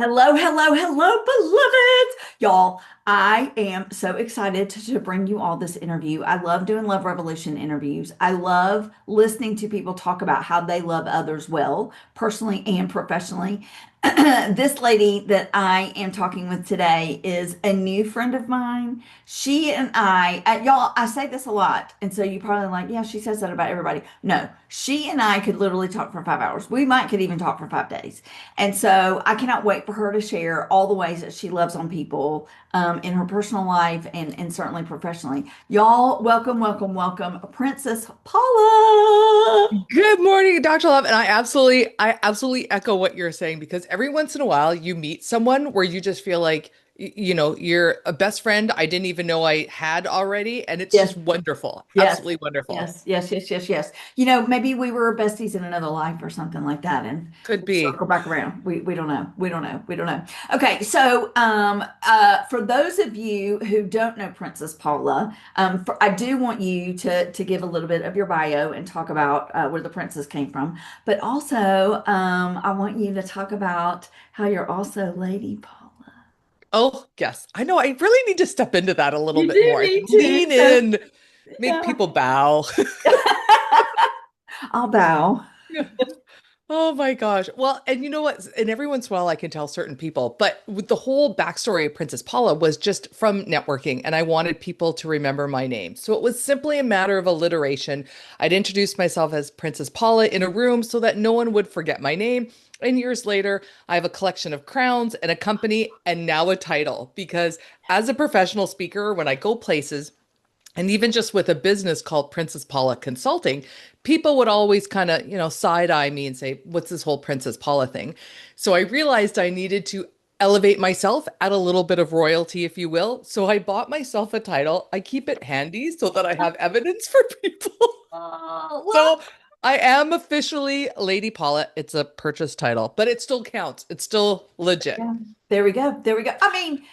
Hello, hello, hello, beloveds. Y'all, I am so excited to bring you all this interview. I love doing Love Revolution interviews. I love listening to people talk about how they love others well, personally and professionally. This lady that I am talking with today is a new friend of mine. She and y'all, I say this a lot. And so you probably like, yeah, she says that about everybody. No, she and I could literally talk for 5 hours. We might could even talk for 5 days. And so I cannot wait for her to share all the ways that she loves on people in her personal life and certainly professionally. Y'all, welcome, welcome, welcome, Princess Paula. Good morning, Dr. Love. And I absolutely echo what you're saying because every once in a while you meet someone where you just feel like, you're a best friend I didn't even know I had already. And it's Yes, just wonderful. yes, Absolutely wonderful. yes, yes, yes, yes, yes. You know, maybe we were besties in another life or something like that, and Could we'll be. circle back around. We don't know. We don't know. We don't know. Okay, so for those of you who don't know Princess Paula, I do want you to give a little bit of your bio and talk about where the princess came from, but also I want you to talk about how you're also Lady Paula. Oh, yes. I know. I really need to step into that a little You bit do more. need to. Lean So in, make yeah, people bow. I'll bow. Oh my gosh. Well, and you know what? And every once in a while I can tell certain people, but with the whole backstory of Princess Paula was just from networking, and I wanted people to remember my name. So it was simply a matter of alliteration. I'd introduce myself as Princess Paula in a room so that no one would forget my name. And years later, I have a collection of crowns and a company and now a title because as a professional speaker, when I go places, and even just with a business called Princess Paula Consulting, people would always kind of, side eye me and say, what's this whole Princess Paula thing? So I realized I needed to elevate myself, add a little bit of royalty, if you will. So I bought myself a title. I keep it handy so that I have evidence for people. Oh, So I am officially Lady Paula. It's a purchase title, but it still counts. It's still legit. yeah. There we go. There we go. I mean,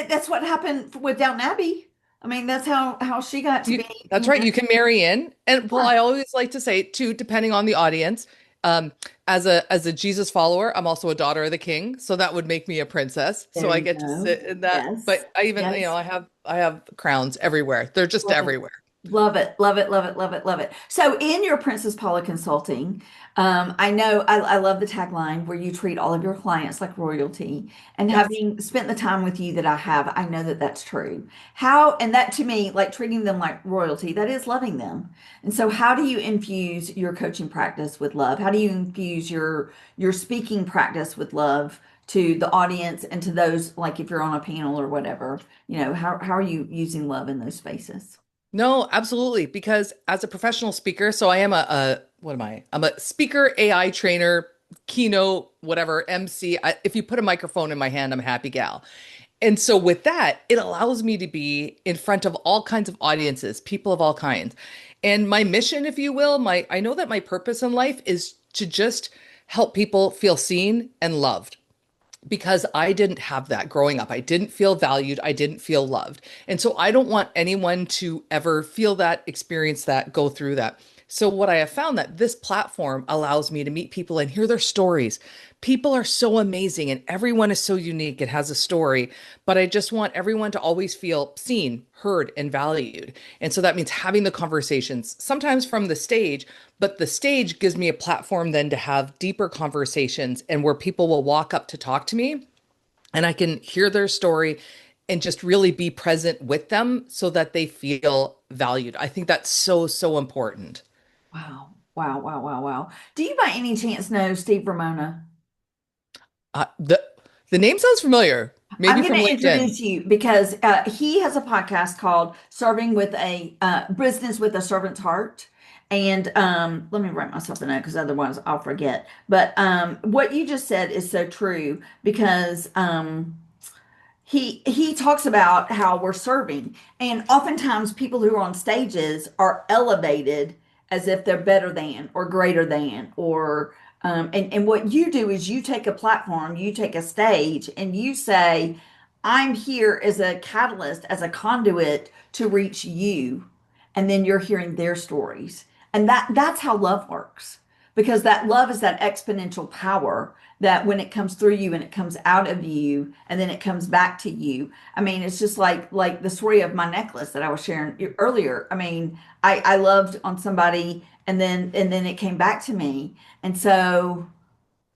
that's what happened with Downton Abbey. I mean, that's how she got to be, That's right. You can marry in. And well, yeah. I always like to say too, depending on the audience, um, as a Jesus follower, I'm also a daughter of the king, so that would make me a princess. So There I you get to go. sit in that. Yes. But I even, Yes. I have crowns everywhere. They're just Love it. everywhere. Love it. Love it. Love it. Love it. Love it. So in your Princess Paula Consulting, I know I love the tagline where you treat all of your clients like royalty. And Yes. having spent the time with you that I have, I know that that's true. How, and that to me, like treating them like royalty, that is loving them. And so how do you infuse your coaching practice with love? How do you infuse your speaking practice with love to the audience and to those, like if you're on a panel or whatever, how are you using love in those spaces? No, absolutely. Because as a professional speaker, so I am what am I? I'm a speaker, AI trainer, keynote, whatever, MC. If you put a microphone in my hand, I'm a happy gal. And so with that, it allows me to be in front of all kinds of audiences, people of all kinds. And my mission, if you will, I know that my purpose in life is to just help people feel seen and loved because I didn't have that growing up. I didn't feel valued. I didn't feel loved. And so I don't want anyone to ever feel that, experience that, go through that. So what I have found that this platform allows me to meet people and hear their stories. People are so amazing and everyone is so unique and has a story, but I just want everyone to always feel seen, heard, and valued. And so that means having the conversations, sometimes from the stage, but the stage gives me a platform then to have deeper conversations and where people will walk up to talk to me and I can hear their story and just really be present with them so that they feel valued. I think that's so, so important. Wow. Wow. Wow. Wow. Wow. Do you by any chance know Steve Ramona? The name sounds familiar, I'm maybe going from to LinkedIn. introduce you because he has a podcast called Serving with a Business with a Servant's Heart. And let me write myself a note because otherwise I'll forget. But what you just said is so true because he talks about how we're serving, and oftentimes people who are on stages are elevated as if they're better than or greater than or and what you do is you take a platform, you take a stage, and you say, I'm here as a catalyst, as a conduit to reach you, and then you're hearing their stories, and that's how love works. because that love is that exponential power that when it comes through you and it comes out of you and then it comes back to you. I mean, it's just like the story of my necklace that I was sharing earlier. I mean, I loved on somebody and then it came back to me. And so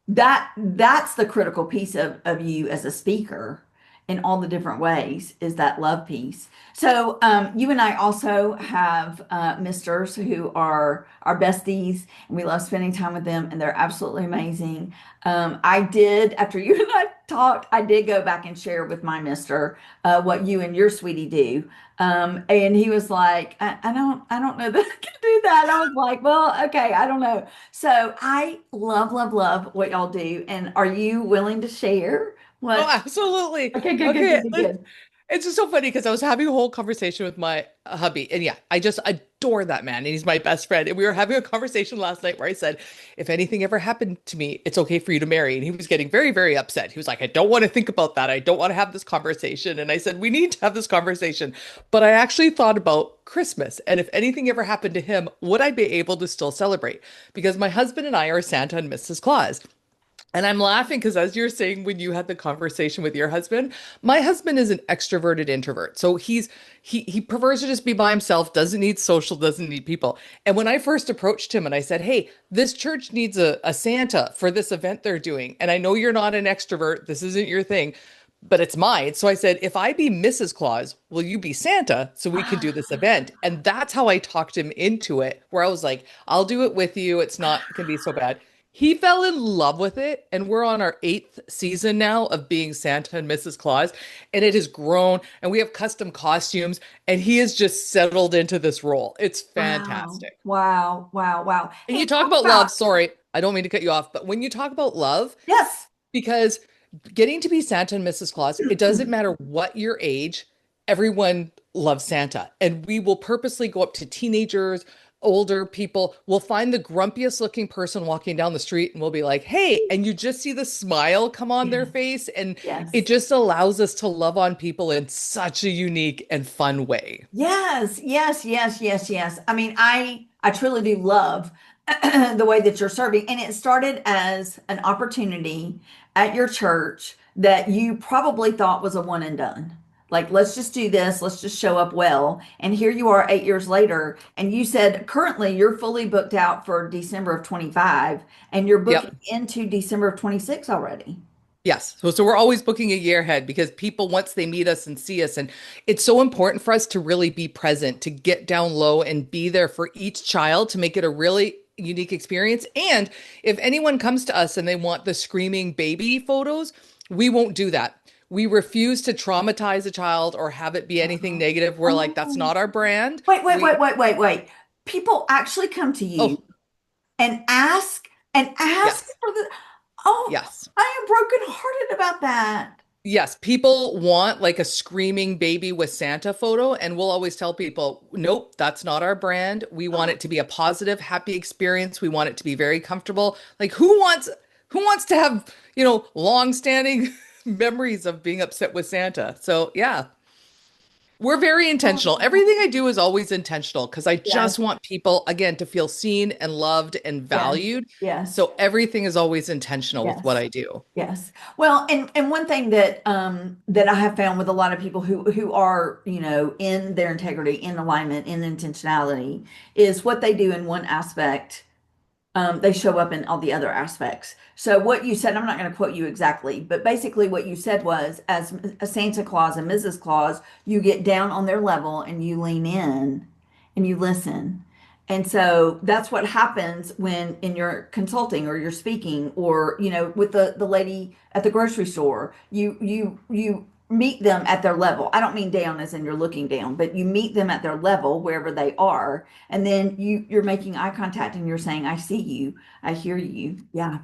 that's the critical piece of you as a speaker in all the different ways is that love piece. So you and I also have misters who are our besties, and we love spending time with them, and they're absolutely amazing. I did, after you and I talked, I did go back and share with my mister what you and your sweetie do. And he was like, I don't know that I can do that. I was like, well, okay, I don't know. So I love, love, love what y'all do. And are you willing to share Oh, what? absolutely. Okay, good, good, Okay. good, good, good. It's just so funny because I was having a whole conversation with my hubby. And yeah, I just adore that man. And he's my best friend. And we were having a conversation last night where I said, if anything ever happened to me, it's okay for you to marry. And he was getting very, very upset. He was like, I don't want to think about that. I don't want to have this conversation. And I said, we need to have this conversation. But I actually thought about Christmas. And if anything ever happened to him, would I be able to still celebrate? Because my husband and I are Santa and Mrs. Claus. And I'm laughing because as you're saying when you had the conversation with your husband, my husband is an extroverted introvert. So he prefers to just be by himself, doesn't need social, doesn't need people. And when I first approached him and I said, "Hey, this church needs a Santa for this event they're doing. And I know you're not an extrovert, this isn't your thing, but it's mine." So I said, "If I be Mrs. Claus, will you be Santa so we can do this event?" And that's how I talked him into it, where I was like, "I'll do it with you. It's not gonna be so bad." He fell in love with it, and we're on our eighth season now of being Santa and Mrs. Claus, and it has grown, and we have custom costumes, and he has just settled into this role. It's Wow, fantastic. wow, wow, wow. And Hey, you talk talk about about, love, sorry, I don't mean to cut you off, but when you talk about love, yes. because getting to be Santa and Mrs. Claus, it doesn't matter what your age, everyone loves Santa. And we will purposely go up to teenagers, older people. We'll find the grumpiest looking person walking down the street and we'll be like, hey, and you just see the smile come on their Yes, face. And it yes. just allows us to love on people in such a unique and fun way. Yes, yes, yes, yes, yes. I mean, I truly do love the way that you're serving. And it started as an opportunity at your church that you probably thought was a one and done. Like, let's just do this, let's just show up well. And here you are 8 years later, and you said currently you're fully booked out for December of 25, and you're booking Yep. into December of 26 already. Yes. So we're always booking a year ahead because people, once they meet us and see us, and it's so important for us to really be present, to get down low and be there for each child to make it a really unique experience. And if anyone comes to us and they want the screaming baby photos, we won't do that. We refuse to traumatize a child or have it be anything negative. We're like, that's Oh, not our brand. wait, wait, We, wait, wait, wait, wait. People actually come to you oh, and ask yes. for the, oh, Yes. I am brokenhearted about that. Yes, people want like a screaming baby with Santa photo, and we'll always tell people, nope, that's not our brand. We want it to be a positive, happy experience. We want it to be very comfortable. Like who wants to have, long-standing memories of being upset with Santa? So, yeah. We're very intentional. Oh, Everything I do is always intentional because I yes, just want people, again, to feel seen and loved and yes, valued. yes, So everything is always intentional with what yes. I do. Yes. Well, and one thing that that I have found with a lot of people who are, in their integrity, in alignment, in intentionality, is what they do in one aspect, they show up in all the other aspects. So what you said, I'm not going to quote you exactly, but basically what you said was, as a Santa Claus and Mrs. Claus, you get down on their level and you lean in and you listen. And so that's what happens when in your consulting or you're speaking or, with the lady at the grocery store, you meet them at their level. I don't mean down as in you're looking down, but you meet them at their level wherever they are, and then you're making eye contact and you're saying, I see you, I hear you. Yeah,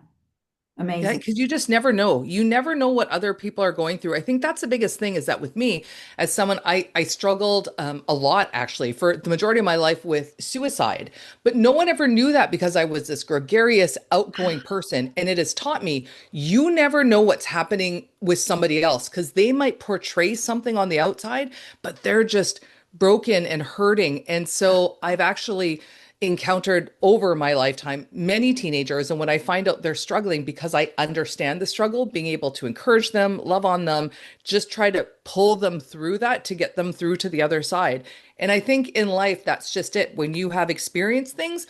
Yeah, amazing. because you just never know. You never know what other people are going through. I think that's the biggest thing is that with me, as someone, I struggled a lot actually for the majority of my life with suicide. But no one ever knew that because I was this gregarious, outgoing person. And it has taught me you never know what's happening with somebody else because they might portray something on the outside, but they're just broken and hurting. And so I've actually encountered over my lifetime many teenagers. And when I find out they're struggling because I understand the struggle, being able to encourage them, love on them, just try to pull them through that to get them through to the other side. And I think in life, that's just it. When you have experienced things,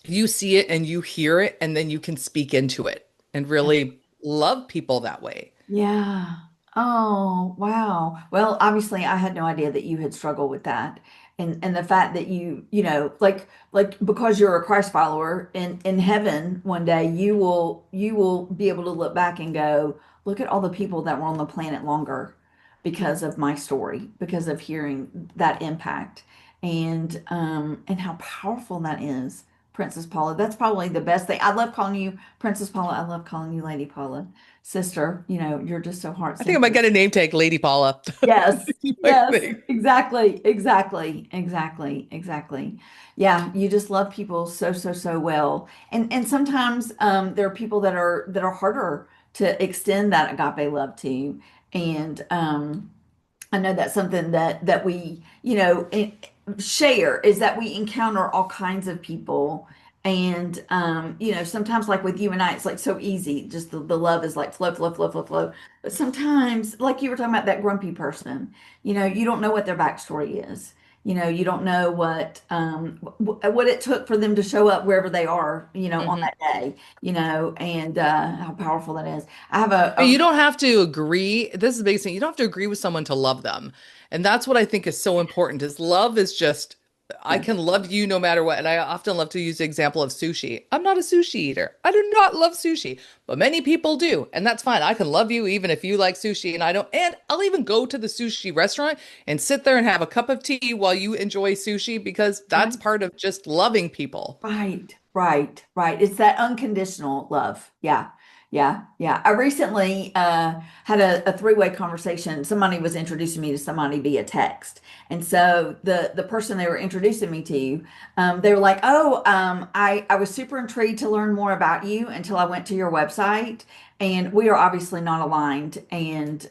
you see it and you hear it, and then you can speak into it and really love people that way. Yeah. Oh, wow. Well, obviously I had no idea that you had struggled with that. And the fact that like because you're a Christ follower in heaven one day you will be able to look back and go, look at all the people that were on the planet longer because of my story, because of hearing that impact. And how powerful that is, Princess Paula. That's probably the best thing. I love calling you Princess Paula. I love calling you Lady Paula. Sister, you're just so I think I might heart-centered. get a name tag, Lady Paula. Yes, I yes, think. exactly, exactly, exactly, exactly. Yeah, you just love people so, so, so well. And sometimes there are people that are harder to extend that agape love to. And I know that's something that we, share, is that we encounter all kinds of people. And sometimes like with you and I, it's like so easy. Just the love is like flow, flow, flow, flow, flow. But sometimes, like you were talking about that grumpy person, you don't know what their backstory is. You don't know what it took for them to show up wherever they are, on Mhm. that day, and how powerful that is. I have But you don't have to agree. This is the biggest thing. You don't have to agree with someone to love them. And that's what I think is so important is love is just, I yeah. can love you no matter what. And I often love to use the example of sushi. I'm not a sushi eater. I do not love sushi, but many people do. And that's fine. I can love you even if you like sushi and I don't. And I'll even go to the sushi restaurant and sit there and have a cup of tea while you enjoy sushi because that's Right. part of just loving people. Right, right, right. It's that unconditional love. Yeah, yeah, yeah. I recently had a three-way conversation. Somebody was introducing me to somebody via text. And so the person they were introducing me to, they were like, "Oh, I was super intrigued to learn more about you until I went to your website. And we are obviously not aligned, and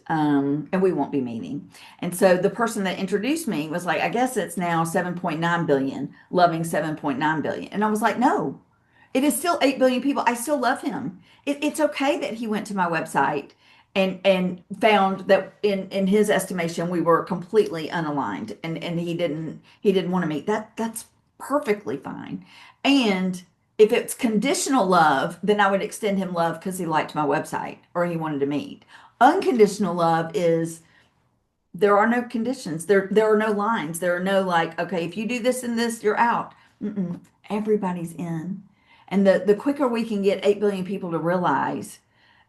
we won't be meeting." And so the person that introduced me was like, I guess it's now 7.9 billion, loving 7.9 billion. And I was like, no, it is still 8 billion people. I still love him. It's okay that he went to my website and found that in his estimation we were completely unaligned, and he didn't want to meet. That's perfectly fine. And if it's conditional love, then I would extend him love because he liked my website or he wanted to meet. Unconditional love is there are no conditions. There are no lines. There are no like, okay, if you do this and this, you're out. Mm-mm. Everybody's in. And the quicker we can get 8 billion people to realize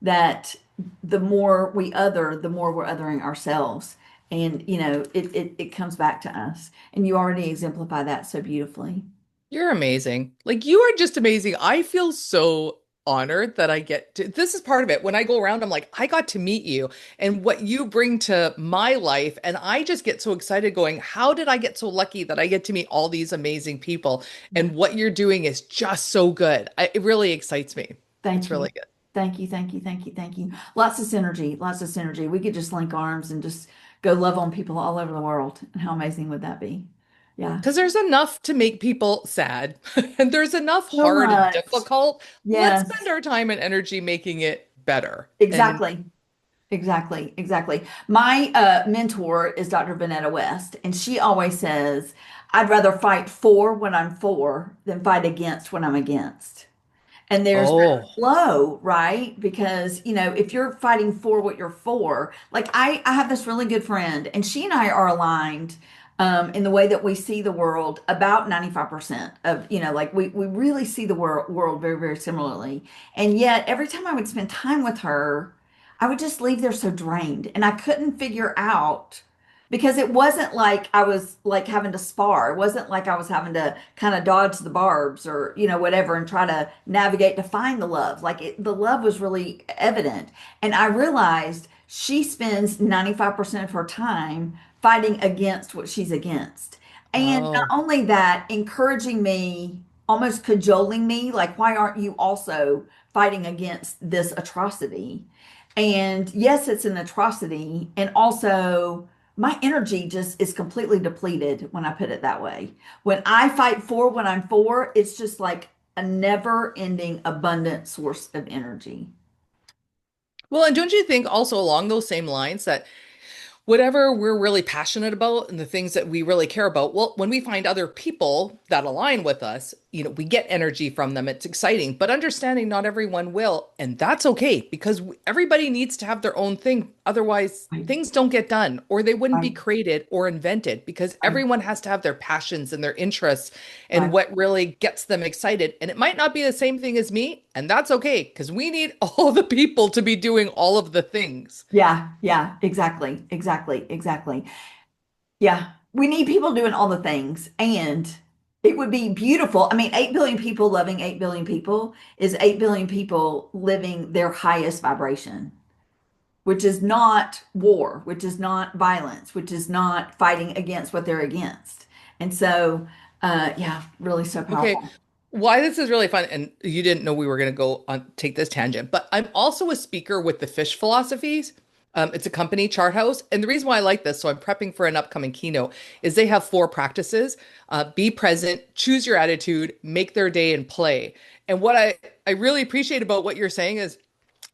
that the more we other, the more we're othering ourselves. And it comes back to us. And you already exemplify that so beautifully. You're amazing. Like you are just amazing. I feel so honored that I get to, this is part of it. When I go around, I'm like, I got to meet you and what you bring to my life. And I just get so excited going, how did I get so lucky that I get to meet all these amazing people? Yeah. And what you're doing is just so good. It really excites me. It's Thank really you. good. Thank you. Thank you. Thank you. Thank you. Lots of synergy. Lots of synergy. We could just link arms and just go love on people all over the world. And how amazing would that be? Yeah. Because there's enough to make people sad and there's enough So hard and much. difficult. Let's spend Yes, our time and energy making it better. And exactly. Exactly. Exactly. My mentor is Dr. Vanetta West, and she always says, I'd rather fight for what I'm for than fight against what I'm against. And there's that oh, flow, right? Because, if you're fighting for what you're for, like I have this really good friend, and she and I are aligned in the way that we see the world about 95% of, like we really see the world very, very similarly. And yet, every time I would spend time with her, I would just leave there so drained. And I couldn't figure out because it wasn't like I was like having to spar. It wasn't like I was having to kind of dodge the barbs or, whatever and try to navigate to find the love. The love was really evident. And I realized she spends 95% of her time fighting against what she's against. And not oh. only that, encouraging me, almost cajoling me, like, why aren't you also fighting against this atrocity? And yes, it's an atrocity. And also, my energy just is completely depleted when I put it that way. When I fight four, when I'm four, it's just like a never-ending abundant source of energy. Well, and don't you think also along those same lines that whatever we're really passionate about and the things that we really care about, well, when we find other people that align with us, we get energy from them. It's exciting, but understanding not everyone will, and that's okay because everybody needs to have their own thing. Otherwise, Right, things don't get done or they wouldn't be right, created or invented because right, everyone has to have their passions and their interests and right. what really gets them excited. And it might not be the same thing as me, and that's okay because we need all the people to be doing all of the things. Yeah, yeah, exactly, exactly, exactly. Yeah, we need people doing all the things, and it would be beautiful. I mean, 8 billion people loving 8 billion people is 8 billion people living their highest vibration, which is not war, which is not violence, which is not fighting against what they're against. And so, yeah, really so Okay. powerful. Why this is really fun, and you didn't know we were going to go on take this tangent, but I'm also a speaker with the Fish Philosophies. It's a company, Chart House, and the reason why I like this, so I'm prepping for an upcoming keynote, is they have four practices: be present, choose your attitude, make their day, and play. And what I really appreciate about what you're saying is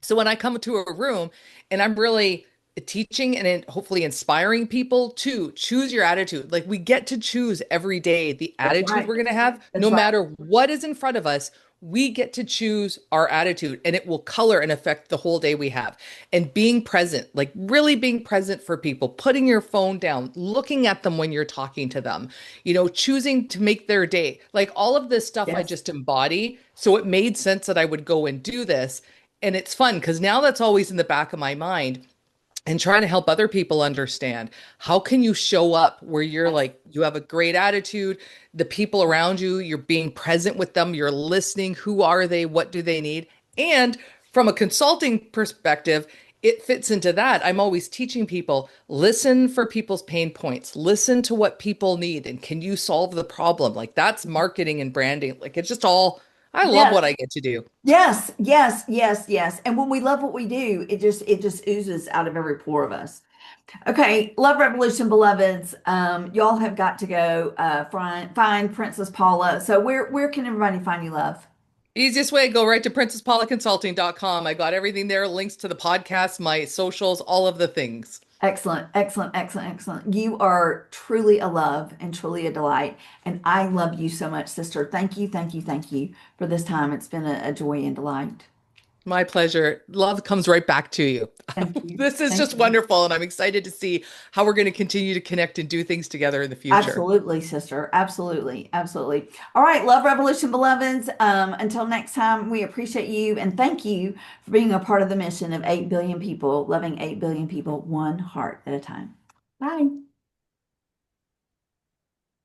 so when I come to a room and I'm really teaching and hopefully inspiring people to choose your attitude, like we get to choose every day the That's attitude right. we're going to have, no That's right. matter what is in front of us. We get to choose our attitude and it will color and affect the whole day we have. And being present, like really being present for people, putting your phone down, looking at them when you're talking to them, choosing to make their day, like all of this stuff I Yes. just embody. So it made sense that I would go and do this. And it's fun because now that's always in the back of my mind and trying to help other people understand how can you show up where you're Yes. like you have a great attitude, the people around you, you're being present with them, you're listening, who are they, what do they need? And from a consulting perspective, it fits into that. I'm always teaching people listen for people's pain points, listen to what people need, and can you solve the problem? Like that's marketing and branding. Like it's just all, I love Yes. what I get to do. Yes. Yes. Yes. Yes. And when we love what we do, it just oozes out of every pore of us. Okay, Love Revolution beloveds. Y'all have got to go find Princess Paula. So where can everybody find you, love? Easiest way, go right to princesspaulaconsulting.com. I got everything there, links to the podcast, my socials, all of the things. Excellent, excellent, excellent, excellent. You are truly a love and truly a delight. And I love you so much, sister. Thank you, thank you, thank you for this time. It's been a joy and delight. My pleasure. Love comes right back to you. Thank you. This is Thank just you. wonderful, and I'm excited to see how we're going to continue to connect and do things together in the future. Absolutely, sister. Absolutely. Absolutely. All right, Love Revolution beloveds. Until next time, we appreciate you and thank you for being a part of the mission of 8 billion people, loving 8 billion people, one heart at a time. Bye.